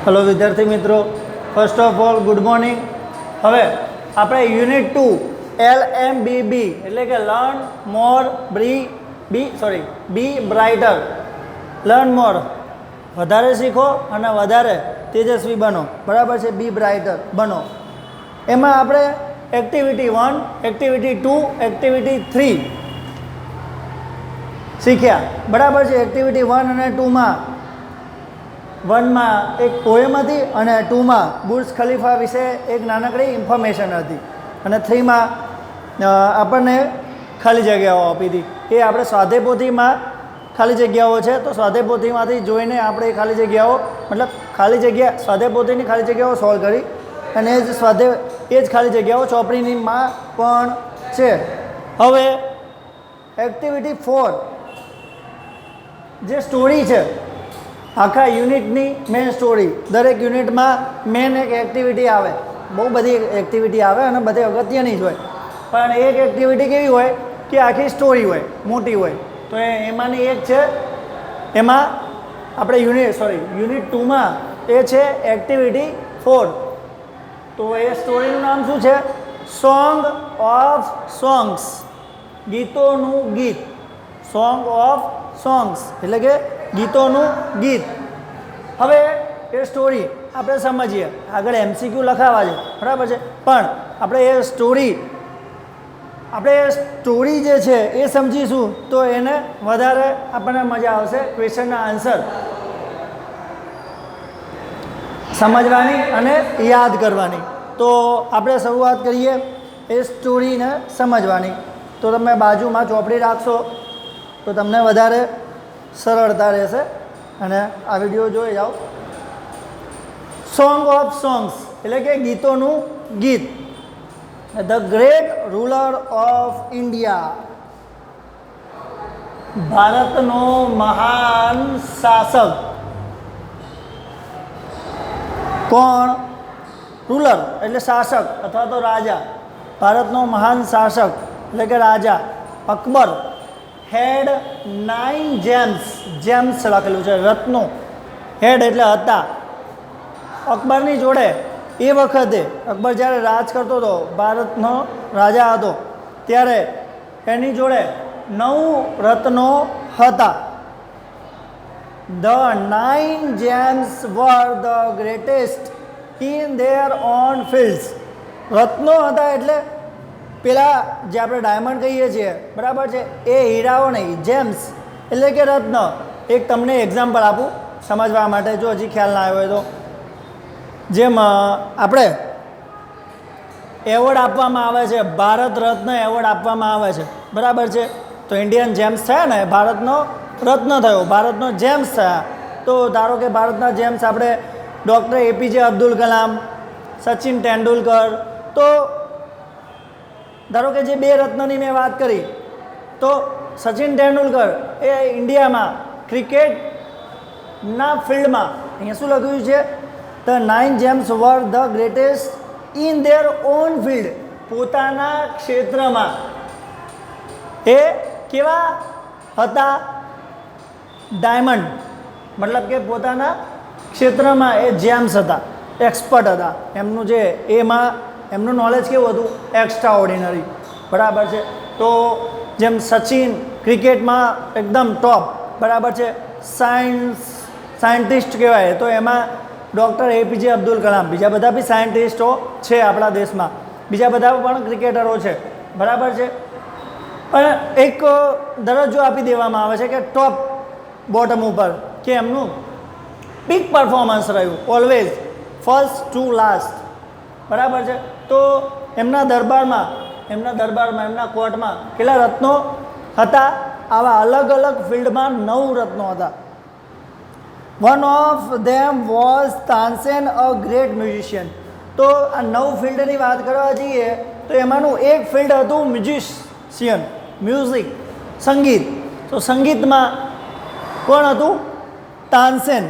Hello विद्यार्थी मित्रों, first of all good morning. હવે આપણે યુનિટ 2 LMBB એટલે કે લર્ન મોર બી બ્રાઇટર, લર્ન મોર વધારે શીખો અને વધારે તેજસ્વી બનો, બરાબર છે? બી બ્રાઇટર બનો. એમાં આપણે એક્ટિવિટી 1, એક્ટિવિટી 2, એક્ટિવિટી 3 શીખ્યા, બરાબર છે? એક્ટિવિટી 1 અને 2માં 1માં એક પોએમ હતી અને 2માં બુર્જ ખલીફા વિશે એક નાનકડી ઇન્ફોર્મેશન હતી અને 3માં આપણને ખાલી જગ્યાઓ આપી હતી. એ આપણે સ્વાધ્યાય પોથીમાં ખાલી જગ્યાઓ છે, તો સ્વાધ્યાય પોથીમાંથી જોઈને આપણે ખાલી જગ્યાઓ ખાલી જગ્યા સ્વાધ્યાય પોથીની ખાલી જગ્યાઓ સોલ્વ કરી અને એ જ ખાલી જગ્યાઓ ચોપડીનીમાં પણ છે. હવે એક્ટિવિટી 4 જે સ્ટોરી છે, આખા યુનિટની મેન સ્ટોરી, દરેક યુનિટમાં મેન એક એક્ટિવિટી આવે, બહુ બધી એક્ટિવિટી આવે અને બધી અગત્યની જ હોય, પણ એક એક્ટિવિટી કેવી હોય કે આખી સ્ટોરી હોય, મોટી હોય. તો એમાંની એક છે, એમાં આપણે યુનિટ 2માં એ છે એક્ટિવિટી 4. તો એ સ્ટોરીનું નામ શું છે? સોંગ ઓફ સોંગ્સ, ગીતોનું ગીત. સોંગ ઓફ સોંગ્સ એટલે કે ગીતોનું ગીત. હવે એ સ્ટોરી આપણે સમજીએ, આગળ MCQ લખાવા છે, બરાબર છે? પણ આપણે એ સ્ટોરી જે છે એ સમજીશું તો એને વધારે આપણને મજા આવશે ક્વેશ્ચનના આન્સર સમજવાની અને યાદ કરવાની. તો આપણે શરૂઆત કરીએ એ સ્ટોરીને સમજવાની. તો તમે બાજુમાં ચોપડી રાખશો તો તમને વધારે સરળતા રહેશે અને આ વિડીયો જોઈ જાઓ. સોંગ ઓફ સોંગ્સ એટલે કે ગીતોનું ગીત. The great ruler of India, ભારતનો મહાન શાસક. કોણ? રૂલર એટલે શાસક અથવા તો રાજા. ભારતનો મહાન શાસક એટલે કે રાજા અકબર હેડ 9 જેમ્સ લખેલું છે, રત્નો. હેડ એટલે હતા. અકબરની જોડે એ વખતે અકબર જ્યારે રાજ કરતો હતો, ભારતનો રાજા હતો, ત્યારે એની જોડે 9 રત્નો હતા. The 9 gems were the greatest in their own fields. રત્નો હતા એટલે પેલા જે આપણે ડાયમંડ કહીએ છીએ, બરાબર છે? એ હીરાઓ નહીં, જેમ્સ એટલે કે રત્ન. એક તમને એક્ઝામ્પલ આપું સમજવા માટે, જો હજી ખ્યાલ ના આવ્યો હોય તો. જેમ આપણે એવોર્ડ આપવામાં આવે છે, ભારત રત્ન એવોર્ડ આપવામાં આવે છે, બરાબર છે? તો ઇન્ડિયન જેમ્સ થયા ને, ભારતનો રત્ન થયો, ભારતનો જેમ્સ થયા. તો ધારો કે ભારતના જેમ્સ આપણે ડૉક્ટર APJ અબ્દુલ કલામ, સચિન તેંડુલકર. તો ધારો કે જે 2 રત્નની મેં વાત કરી, તો સચિન તેંડુલકર એ ઇન્ડિયામાં ક્રિકેટના ફિલ્ડમાં, અહીંયા શું લખ્યું છે? The 9 James were the greatest in their on field. પોતાના ક્ષેત્રમાં એ કેવા હતા? ડાયમંડ, મતલબ કે પોતાના ક્ષેત્રમાં એ જેમ્સ હતા, એક્સપર્ટ હતા. એમનું જે એમનું નોલેજ કેવું હતું? એક્સ્ટ્રા ઓર્ડિનરી, બરાબર છે? તો જેમ સચિન ક્રિકેટમાં એકદમ ટોપ, બરાબર છે? સાયન્ટિસ્ટ કહેવાય, તો એમાં ડૉક્ટર APJ અબ્દુલ કલામ. બીજા બધા બી સાયન્ટિસ્ટો છે આપણા દેશમાં, બીજા બધા પણ ક્રિકેટરો છે, બરાબર છે? પણ એક દરજ્જો આપી દેવામાં આવે છે કે ટોપ બોટમ ઉપર, કે એમનું પીક પરફોર્મન્સ રહ્યું, ઓલવેઝ ફર્સ્ટ ટુ લાસ્ટ, બરાબર છે? તો એમના દરબારમાં, એમના કોર્ટમાં કેટલા રત્નો હતા? આવા અલગ અલગ ફિલ્ડમાં 9 રત્નો હતા. One of them was Tansen, a great musician. તો આ 9 ફિલ્ડની વાત કરવા જઈએ તો એમાંનું એક ફિલ્ડ હતું મ્યુઝિશિયન, મ્યુઝિક, સંગીત. તો સંગીતમાં કોણ હતું? તાનસેન.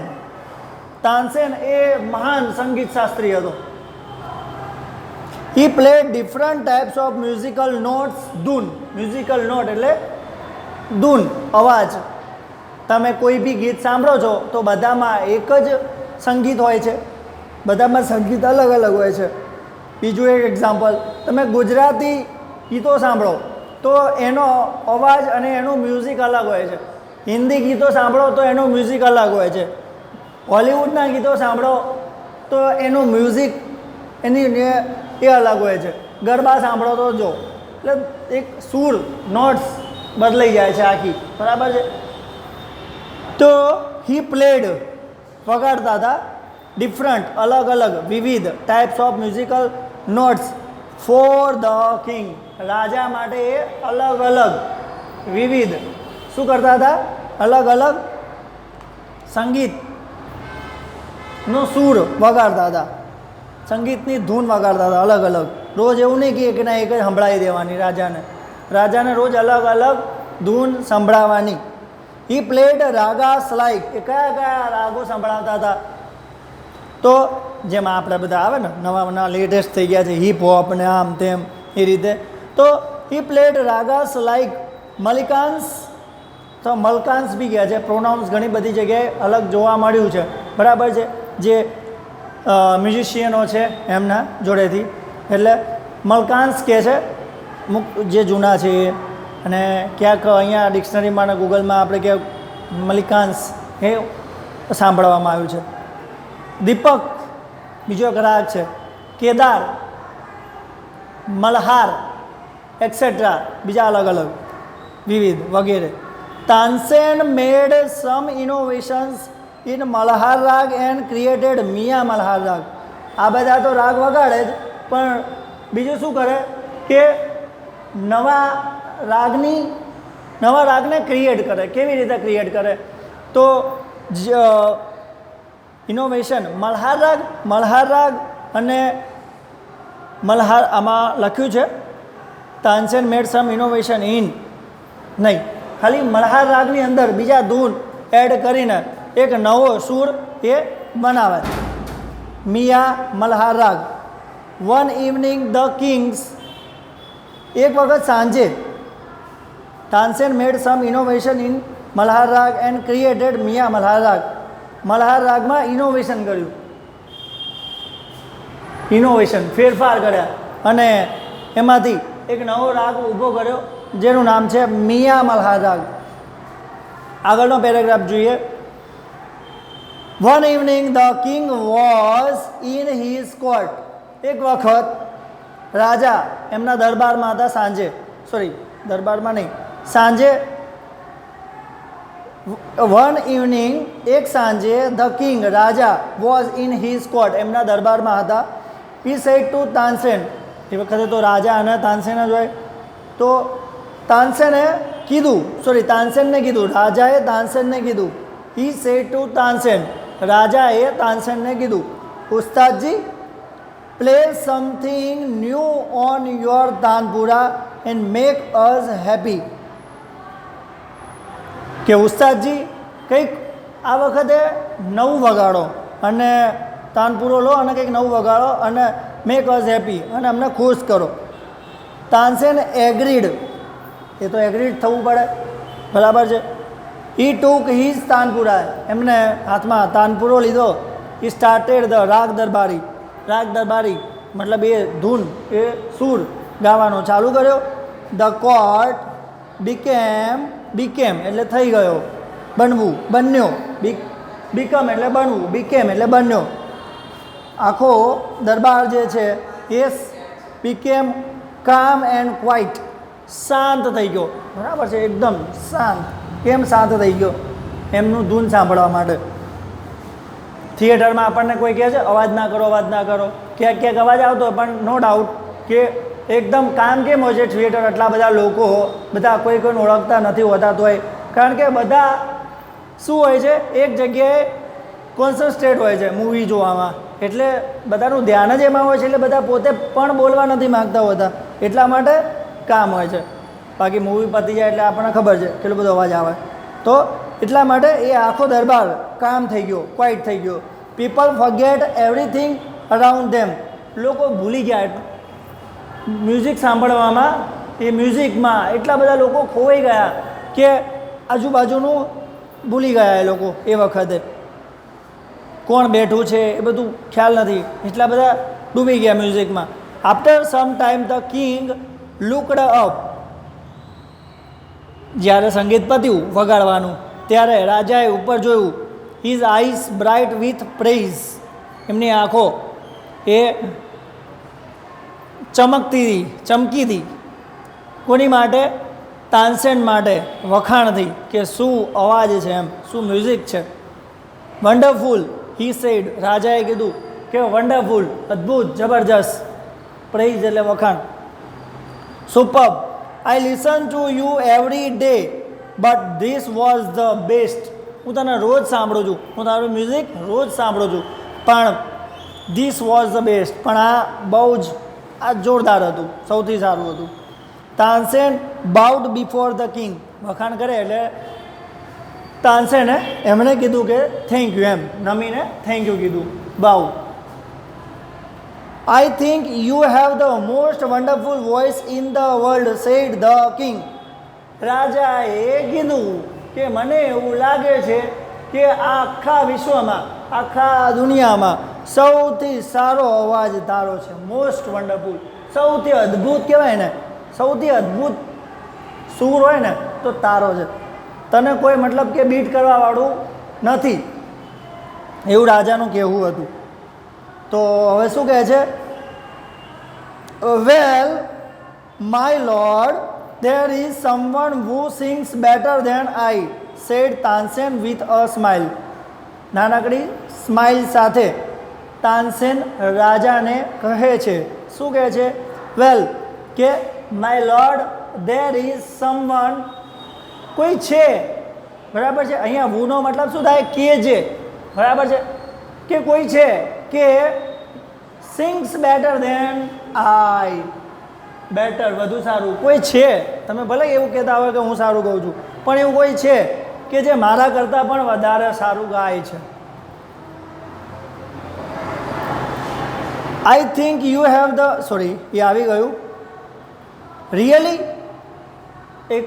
તાનસેન એ મહાન સંગીત શાસ્ત્રી હતો. He played different types of musical notes. ધૂન, મ્યુઝિકલ નોટ એટલે ધૂન, અવાજ. તમે કોઈ બી ગીત સાંભળો છો તો બધામાં એક જ સંગીત હોય છે, બધામાં સંગીત અલગ અલગ હોય છે. બીજું એક એક્ઝામ્પલ, તમે ગુજરાતી ગીતો સાંભળો તો એનો અવાજ અને એનું મ્યુઝિક અલગ હોય છે. હિન્દી ગીતો સાંભળો તો એનું મ્યુઝિક અલગ હોય છે. હોલિવૂડના ગીતો સાંભળો તો એનું મ્યુઝિક એ અલગ હોય છે. ગરબા સાંભળો તો જો એટલે એક સૂર નોટ્સ બદલાઈ જાય છે આખી, બરાબર છે. તો હી પ્લેડ વગાડતા હતા ડિફરન્ટ અલગ અલગ વિવિધ types of musical notes for the king, રાજા માટે એ અલગ અલગ વિવિધ શું કરતા હતા, અલગ અલગ સંગીતનો સૂર વગાડતા હતા, સંગીતની ધૂન વગાડતા હતા અલગ અલગ. રોજ એવું નહીં કે એકના એક જ સંભળાવી દેવાની રાજાને રોજ અલગ અલગ ધૂન સંભળાવવાની. હી પ્લેડ રાગાસ લાઈક, એ કયા કયા રાગો સંભળાવતા હતા, તો જેમાં આપણે બધા આવે ને નવા લેટેસ્ટ થઈ ગયા છે હિપ હોપ ને આમ તેમ એ રીતે. તો હી પ્લેડ રાગાસ લાઈક મલિકાન્સ, તો મલકાન્સ બી ગયા છે, પ્રોનાઉન્સ ઘણી બધી જગ્યાએ અલગ જોવા મળ્યું છે, બરાબર છે, જે મ્યુઝિશિયનો છે એમના જોડેથી. એટલે મલકાન્સ કહે છે જે જૂના છે એ, અને ક્યાંક અહીંયા ડિક્શનરીમાં અને ગૂગલમાં આપણે કે મલિકાન્સ એ સાંભળવામાં આવ્યું છે. દીપક બીજો એક રાગ છે, કેદાર, મલ્હાર એક્સેટ્રા બીજા અલગ અલગ વિવિધ વગેરે. તાનસેન મેડ સમ ઇનોવેશન્સ ઇન મલ્હાર રાગ એન્ડ ક્રિએટેડ મિયા મલ્હાર રાગ. આ બધા તો રાગ વગાડે જ, પણ બીજું શું કરે કે નવા રાગને ક્રિએટ કરે. કેવી રીતે ક્રિએટ કરે, તો ઇનોવેશન મલ્હાર રાગ અને મલ્હાર આમાં લખ્યું છે તાનસેન મેડ સમ ઇનોવેશન ઇન, નહીં, ખાલી મલ્હાર રાગની અંદર બીજા ધૂન એડ કરીને એક નવો સૂર એ બનાવે. મિયા મલ્હાર રાગ. વન ઇવનિંગ ધ કિંગ્સ, એક વખત સાંજે તાનસેન મેડ સમ ઇનોવેશન ઇન મલ્હાર રાગ એન્ડ ક્રિએટેડ મિયા મલ્હાર રાગ. મલ્હાર રાગમાં ઇનોવેશન કર્યું, ફેરફાર કર્યા અને એમાંથી એક નવો રાગ ઊભો કર્યો જેનું નામ છે મિયા મલ્હાર રાગ. આગળનો પેરેગ્રાફ જોઈએ. One evening the king was in his court, એક વખત રાજા એમના દરબારમાં હતા સાંજે વન ઇવનિંગ એક સાંજે the king Raja was in his court એમના દરબારમાં હતા. હી સેડ ટુ તાનસેન, એ વખતે તો રાજા અને તાનસેન જ હોય, તો તાનસેનને કીધું, રાજાએ તાનસેનને કીધું. હી સેડ ટુ તાનસેન, રાજાએ તાનસેનને કીધું, Ustadji play something new on your tanpura and make us happy. કે ઉસ્તાદજી કંઈક આ વખતે નવું વગાડો અને તાનપુરો લો અને કંઈક નવું વગાડો અને મેક અસ હેપી, અને અમને ખુશ કરો. તાનસેન એગ્રીડ, એ તો એગ્રીડ થવું પડે, બરાબર છે. હી ટુક હિઝ તાનપુરા, એમને હાથમાં તાનપુરો લીધો. હી સ્ટાર્ટેડ ધ રાગ દરબારી મતલબ એ ધૂન એ સૂર ગાવાનો ચાલુ કર્યો. ધ કોર્ટ બીકેમ એટલે થઈ ગયો, બન્યો, બીકમ એટલે બનવું, બીકેમ એટલે બન્યો. આખો દરબાર જે છે એ બીકેમ કામ એન્ડ ક્વાઇટ, શાંત થઈ ગયો, બરાબર છે, એકદમ શાંત. કેમ શાંત થઈ ગયો? એમનું ધૂન સાંભળવા માટે. થિયેટરમાં આપણને કોઈ કહે છે અવાજ ના કરો, ક્યાંક અવાજ આવતો હોય, પણ નો ડાઉટ કે એકદમ કામ કેમ હોય છે થિયેટર, આટલા બધા લોકો બધા કોઈને ઓળખતા નથી હોતા તોય, કારણ કે બધા શું હોય છે એક જગ્યાએ કોન્સન્ટ્રેટ હોય છે મૂવી જોવામાં, એટલે બધાનું ધ્યાન જ એમાં હોય છે, એટલે બધા પોતે પણ બોલવા નથી માગતા હોતા, એટલા માટે કામ હોય છે. બાકી મૂવી પતી જાય એટલે આપણને ખબર છે કેટલો બધો અવાજ આવે, તો એટલા માટે એ આખો દરબાર કામ થઈ ગયો, ક્વાઇટ થઈ ગયો. પીપલ ફોરગેટ એવરીથિંગ અરાઉન્ડ ધેમ, લોકો ભૂલી ગયા મ્યુઝિક સાંભળવામાં, એ મ્યુઝિકમાં એટલા બધા લોકો ખોવાઈ ગયા કે આજુબાજુનું ભૂલી ગયા એ લોકો એ વખતે. કોણ બેઠું છે એ બધું ખ્યાલ નથી, એટલા બધા ડૂબી ગયા મ્યુઝિકમાં. After some time the king looked up, જ્યારે સંગીત પત્યું વગાડવાનું ત્યારે રાજાએ ઉપર જોયું. His eyes bright with praise, એમની આંખો એ ચમકી હતી. કોની માટે? તાનસેન માટે, વખાણથી કે શું અવાજ છે, એમ શું મ્યુઝિક છે. વન્ડરફુલ હી સેડ, રાજાએ કીધું કે વન્ડરફુલ, અદ્ભુત, જબરજસ્ત. પ્રેઇઝ એટલે વખાણ. Superb, I listen to you every day but this was the best. હું તને રોજ સાંભળું છું, હું તારું મ્યુઝિક રોજ સાંભળું છું, પણ ધીસ વોઝ ધ બેસ્ટ, પણ આ બહુ જ જોરદાર હતું, સૌથી સારું હતું. Tansen bowed before the king, વખાણ કરે એટલે તાનસેને એમણે કીધું કે થેન્ક યુ, એમ નમીને થેન્ક યુ કીધું, bow. I think you have the most wonderful voice in the world said the king. રાજાએ કીધું કે મને એવું લાગે છે કે આખા વિશ્વમાં, આખા દુનિયામાં સૌથી સારો અવાજ તારો છે. મોસ્ટ વન્ડરફુલ, સૌથી અદ્ભુત કહેવાય ને, સૌથી અદ્ભુત સૂર હોય ને તો તારો છે. તને કોઈ મતલબ કે બીટ કરવાવાળું નથી, એવું રાજાનું કહેવું હતું. તો હવે શું કહે છે? Well my lord, there is someone who sings better than I, said Tansen with a smile. નાનકડી સ્માઇલ સાથે તાનસેન રાજાને કહે છે. શું કહે છે? વેલ, કે my lord, there is someone, કોઈ છે, બરાબર છે. અહીંયા વુનો મતલબ શું થાય? કે જે, બરાબર છે, કે કોઈ છે કે sings better than I, better વધુ સારું, કોઈ છે. તમે ભલે એવું કહેતા હોય કે હું સારું ગાઉં છું, પણ એવું કોઈ છે કે જે મારા કરતાં પણ વધારે સારું ગાય છે. I think you have the, sorry એ આવી ગયું. રિયલી, એક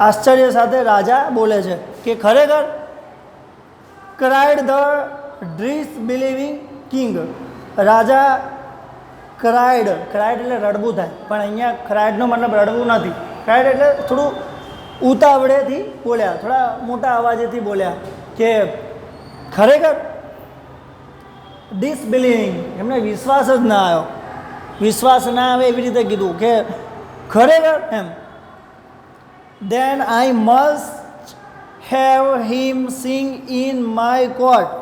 આશ્ચર્ય સાથે રાજા બોલે છે કે ખરેખર. ક્રાઇડ ધ ડિસબિલીવિંગ કિંગ, રાજા ક્રાઇડ એટલે રડવું થાય, પણ અહીંયા ક્રાઇડનો મતલબ રડવું નથી. ક્રાઇડ એટલે થોડું ઉતાવળેથી બોલ્યા, થોડા મોટા અવાજેથી બોલ્યા કે ખરેખર. ડિસબિલીવિંગ, એમને વિશ્વાસ જ ના આવ્યો, વિશ્વાસ ના આવે એવી રીતે કીધું કે ખરેખર એમ. Then I must have him sing in my court,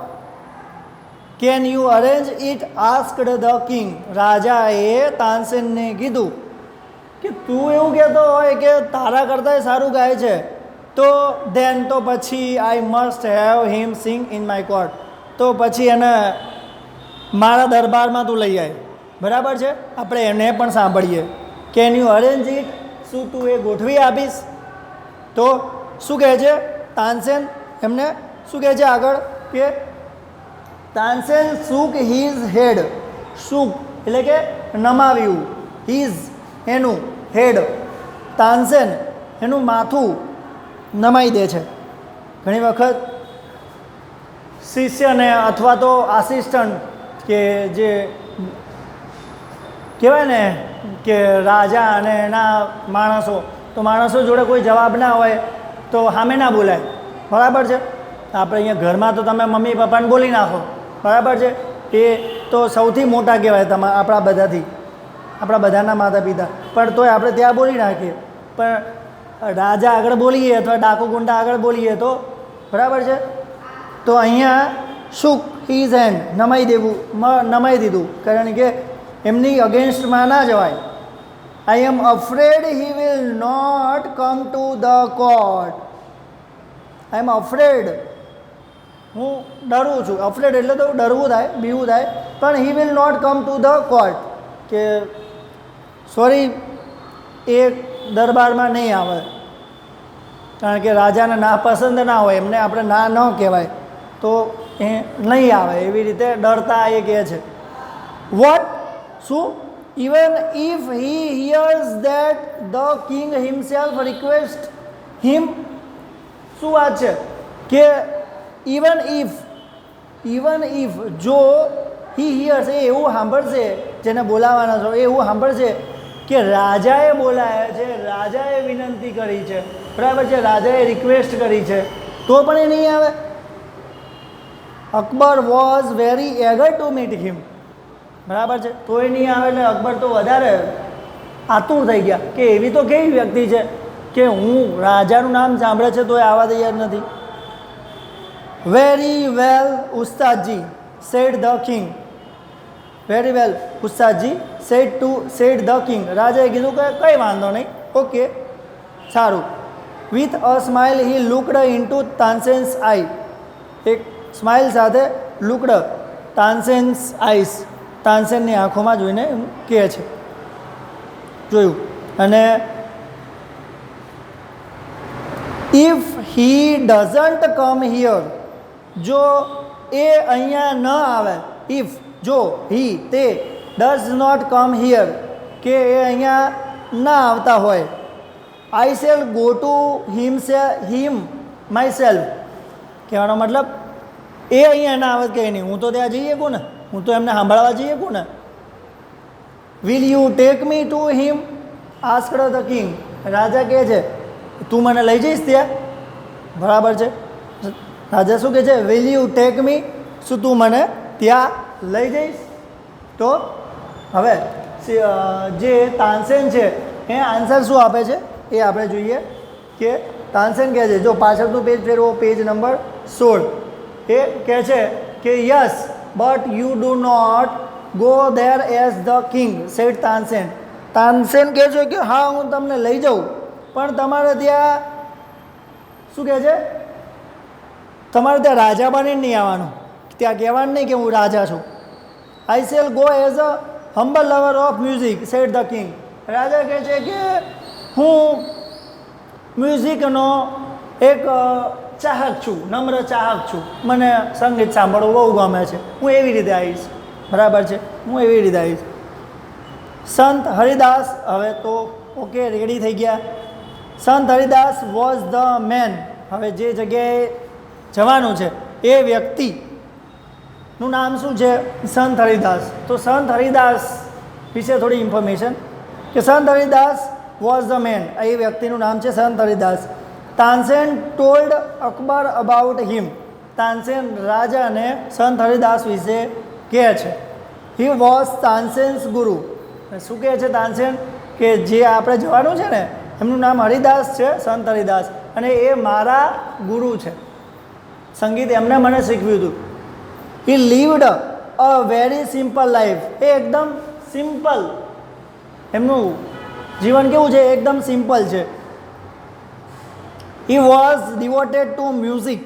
can you arrange it, asked the king. રાજાએ તાનસેનને કીધું કે તું એવું કહેતો હોય કે તારા કરતાંય સારું ગાય છે, તો દેન તો પછી I must have him sing in my court, તો પછી એને મારા દરબારમાં તું લઈ આય, બરાબર છે. આપણે એને પણ સાંભળીએ. કેન યુ અરેન્જ ઇટ, શું તું એ ગોઠવી આપીશ? તો શું કહે છે તાનસેન? એમને શું કહે છે આગળ કે Tansen shook his head, shook એટલે કે નમાવ્યું, હિઝ એનું, હેડ તાનસેન એનું માથું નમાઈ દે છે. ઘણી વખત શિષ્યને અથવા તો આસિસ્ટન્ટ કે જે કહેવાય ને કે રાજા અને એના માણસો, તો માણસો જોડે કોઈ જવાબ ના હોય તો સામે ના બોલાય, બરાબર છે. આપણે અહીંયા ઘરમાં તો તમે મમ્મી પપ્પાને બોલી નાખો, બરાબર છે, એ તો સૌથી મોટા કહેવાય આપણા બધાથી, આપણા બધાના માતા પિતા, પણ તોય આપણે ત્યાં બોલી નાખીએ. પણ રાજા આગળ બોલીએ અથવા ડાકુ ગુંડા આગળ બોલીએ તો, બરાબર છે. તો અહીંયા શુક હિઝ હેન્ડ, નમાઈ દીધું, કારણ કે એમની અગેન્સ્ટમાં ના જવાય. I am afraid he will not come to the court, I am afraid, હું ડરું છું. અફ્રેડ એટલે તો ડરવું થાય, બીવું થાય, પણ he will not come to the court, કે સોરી એ દરબારમાં નહીં આવે, કારણ કે રાજાને ના પસંદ ના હોય, એમને આપણે ના ન કહેવાય, તો એ નહીં આવે, એવી રીતે ડરતા એ કહે છે. વોટ, શું? Even if he hears that the king himself request him, શું વાત છે કે ઇવન ઇફ, ઇવન ઇફ જો હી હિયર્સ એ એવું સાંભળશે, જેને બોલાવવાના છો એ એવું સાંભળશે કે રાજાએ બોલાયા છે, રાજાએ વિનંતી કરી છે, બરાબર છે, રાજાએ રિક્વેસ્ટ કરી છે, તો પણ એ નહીં આવે. Akbar was very eager to meet him, બરાબર છે, તો એ નહીં આવે. એટલે અકબર તો વધારે આતુર થઈ ગયા કે એવી તો કેવી વ્યક્તિ છે કે હું રાજાનું નામ સાંભળે છે તો એ આવવા તૈયાર નથી. Very well Ustadji said the king, very well Ustadji said the king, રાજાએ કીધું કે કંઈ વાંધો નહીં, ઓકે સારું. With a smile he looked into Tansen's eye, એક સ્માઇલ સાથે લુકડ તાનસેન્સ આઈસ, તાનસેનની આંખોમાં જોઈને એમ કહે છે, જોયું. અને if he doesn't come here, જો એ અહીંયા ન આવે, ઇફ જો હી તે ડઝ નોટ કમ હિયર કે એ અહીંયા ના આવતા હોય, આઈ shall go to him my self, કહેવાનો મતલબ એ અહીંયા ના આવે કંઈ નહીં, હું તો ત્યાં જઈએ શકું ને, હું તો એમને સાંભળવા જઈએ શકું ને. Will you take me to him asked the king, રાજા કહે છે તું મને લઈ જઈશ ત્યાં, બરાબર છે. રાજા શું કહે છે? વિલ યુ ટેક મી, શું તું મને ત્યાં લઈ જઈશ? તો હવે જે તાનસેન છે એ આન્સર શું આપે છે એ આપણે જોઈએ કે તાનસેન કહે છે, જો પાછળનું પેજ ફેરવો, પેજ નંબર 16, એ કહે છે કે yes but you do not go there as the king said Tansen. Tansen કહે છે કે હા હું તમને લઈ જાઉં, પણ તમારે ત્યાં શું કહે છે, તમારે ત્યાં રાજા બનીને નહીં આવવાનું, ત્યાં કહેવાનું નહીં કે હું રાજા છું. I shall go as a humble lover of music said the king, રાજા કહે છે કે હું મ્યુઝિકનો એક ચાહક છું, નમ્ર ચાહક છું, મને સંગીત સાંભળવું બહુ ગમે છે, હું એવી રીતે આવીશ, બરાબર છે, હું એવી રીતે આવીશ. સંત હરિદાસ, હવે તો ઓકે રેડી થઈ ગયા. સંત હરિદાસ વોઝ ધ મેન, હવે જે જગ્યાએ જવાનું છે એ વ્યક્તિનું નામ શું છે? સંત હરિદાસ. તો સંત હરિદાસ વિશે થોડી ઇન્ફોર્મેશન કે સંત હરિદાસ વોઝ ધ મેન, એ વ્યક્તિનું નામ છે સંત હરિદાસ. તાનસેન ટોલ્ડ અકબર અબાઉટ હિમ, તાનસેન રાજાને સંત હરિદાસ વિશે કહે છે. હી વોઝ તાનસેન્સ ગુરુ, શું કહે છે તાનસેન કે જે આપણે જવાનું છે ને એમનું નામ હરિદાસ છે, સંત હરિદાસ, અને એ મારા ગુરુ છે, સંગીત એમને મને શીખવ્યું હતું. He lived a very simple life, એ એકદમ સિમ્પલ, એમનું જીવન કેવું છે? એકદમ સિમ્પલ છે. He was devoted to music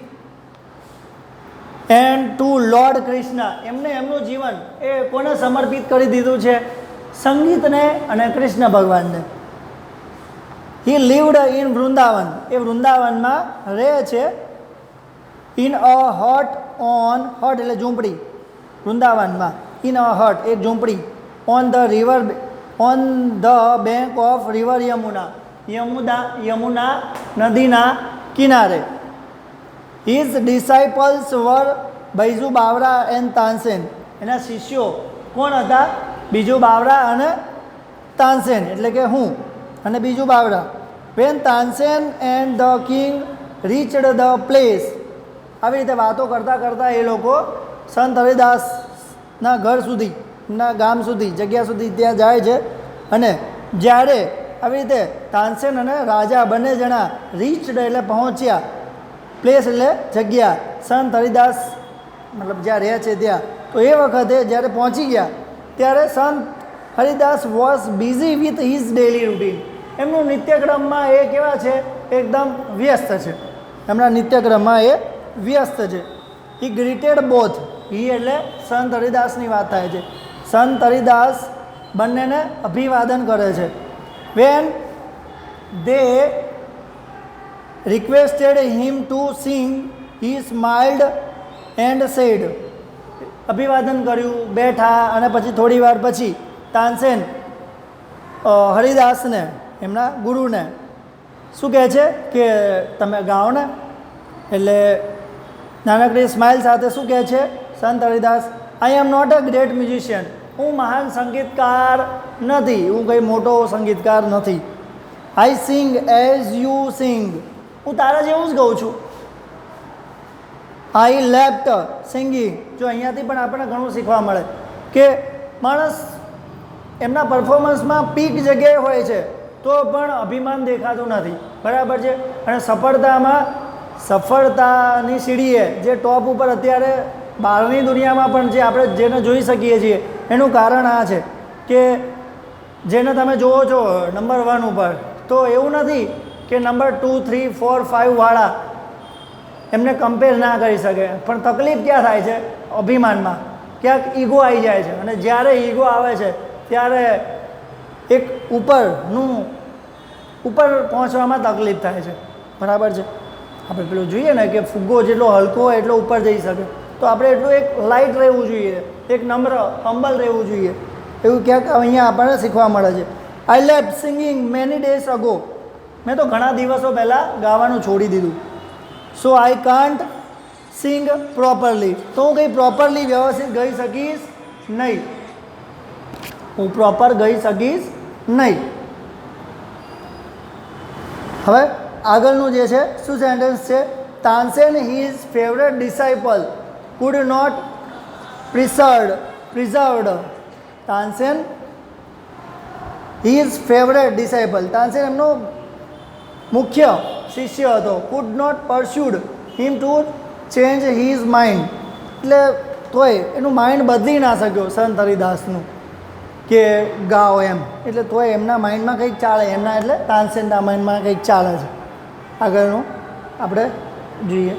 and to lord Krishna, એમને એમનું જીવન એ કોને સમર્પિત કરી દીધું છે? સંગીતને અને કૃષ્ણ ભગવાનને. હી લીવડ ઇન વૃંદાવન, એ વૃંદાવનમાં રહે છે. ઇન અ હટ ઓન, હટ એટલે ઝૂંપડી, વૃંદાવનમાં ઇન અ હટ એક ઝૂંપડી, on the bank of river Yamuna, Yamuna નદીના કિનારે. His disciples were Baiju Bawra and Tansen, એના શિષ્યો કોણ હતા? બીજુ બાવરા અને તાનસેન, એટલે કે હું અને બીજુ Bawra. When Tansen and the king reached the place, આવી રીતે વાતો કરતાં કરતાં એ લોકો સંત હરિદાસના ઘર સુધી, ના ગામ સુધી, જગ્યા સુધી ત્યાં જાય છે. અને જ્યારે આવી રીતે તાનસેન અને રાજા બંને જણા રીચડ એટલે પહોંચ્યા, પ્લેસ એટલે જગ્યા, સંત હરિદાસ મતલબ જ્યાં રહે છે ત્યાં, તો એ વખતે જ્યારે પહોંચી ગયા ત્યારે સંત Haridas was busy with his daily routine, એમનું નિત્યક્રમમાં એ કેવા છે? એકદમ વ્યસ્ત છે, એમના નિત્યક્રમમાં એ વ્યસ્ત છે. હી ગ્રીટેડ બોથ, હી એટલે સંત હરિદાસની વાત થાય છે, સંત હરિદાસ બંનેને અભિવાદન કરે છે. When they requested him to sing he smiled and said, અભિવાદન કર્યું, બેઠા, અને પછી થોડી વાર પછી તાનસેન હરિદાસને, એમના ગુરુને શું કહે છે કે તમે ગાઓ ને, એટલે નાનકડી સ્માઇલ સાથે શું કહે છે? Sant Haridas, I am not a great musician, હું મહાન સંગીતકાર નથી, હું કંઈ મોટો સંગીતકાર નથી. આઈ સિંગ એઝ યુ સિંગ, હું તારા જેવું જ ગાઉં છું. આઈ લેફ્ટ સિંગિંગ, જો અહીંયાથી પણ આપણને ઘણું શીખવા મળે કે માણસ એમના પરફોર્મન્સમાં પીક જગ્યાએ હોય છે તો પણ અભિમાન દેખાતું નથી, બરાબર છે. અને સફળતાની સીડીએ જે ટોપ ઉપર અત્યારે બહારની દુનિયામાં પણ જે આપણે જેને જોઈ શકીએ છીએ એનું કારણ આ છે કે જેને તમે જુઓ છો નંબર 1 ઉપર, તો એવું નથી કે નંબર 2, 3, 4, 5 વાળા એમને કમ્પેર ના કરી શકે, પણ તકલીફ ક્યાં થાય છે? અભિમાનમાં ક્યાંક ઈગો આવી જાય છે, અને જ્યારે ઈગો આવે છે ત્યારે એક ઉપર પહોંચવામાં તકલીફ થાય છે, બરાબર છે. આપણે પેલું જોઈએ ને કે ફુગ્ગો જેટલો હલકો હોય એટલો ઉપર જઈ શકે, તો આપણે એટલું એક લાઇટ રહેવું જોઈએ, એક નમ્ર હમ્બલ રહેવું જોઈએ, એવું ક્યાંક અહીંયા આપણને શીખવા મળે છે. I left singing many days ago, મેં તો ઘણા દિવસો પહેલાં ગાવાનું છોડી દીધું. સો આઈ કાન્ટ સિંગ પ્રોપરલી, તો હું કંઈ પ્રોપરલી વ્યવસ્થિત ગાઈ શકીશ નહીં, હું પ્રોપર ગાઈ શકીશ નહીં. હવે આગળનું જે છે શું સેન્ટેન્સ છે? Tansen his favourite disciple could not preserved. Tansen his favourite disciple, Tansen એમનો મુખ્ય શિષ્ય હતો. Could not persuaded him to change his mind, એટલે તોય એનું માઇન્ડ બદલી ના શક્યો સંત હરિદાસનું કે ગાઓ એમ, એટલે તોય એમના માઇન્ડમાં કંઈક ચાલે, એમના એટલે તાનસેનના માઇન્ડમાં કંઈક ચાલે છે. આગળનું આપણે જોઈએ.